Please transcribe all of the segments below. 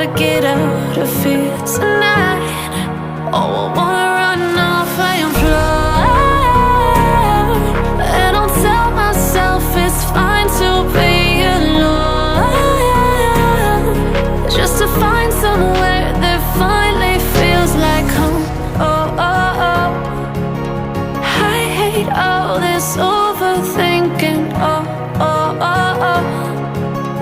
Gotta get out of here tonight. Oh, I wanna run off and fly. And I'll tell myself it's fine to be alone, just to find somewhere that finally feels like home. Oh, oh, oh. I hate all this overthinking. Oh, oh, oh, oh.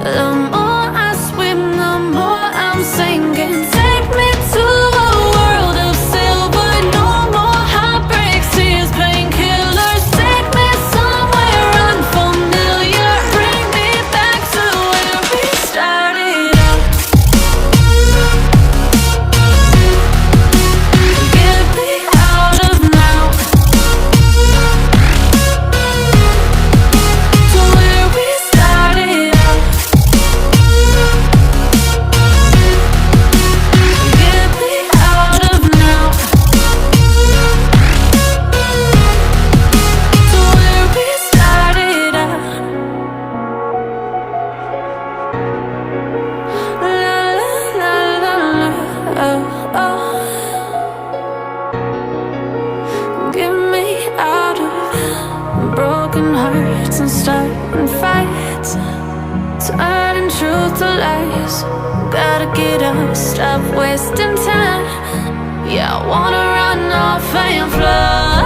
The more I swim, the more I'm sinking. Take me to a world of silver. No more heartbreaks, tears, painkillers. Take me somewhere unfamiliar. Bring me back to where we started out. Get me out of now, to where we started out. Get me out of now, to where we started out. La la la la la, oh, oh. Get me out of broken hearts and starting fights, turning truth to lies. Gotta get up, stop wasting time. Yeah, I wanna run off and fly.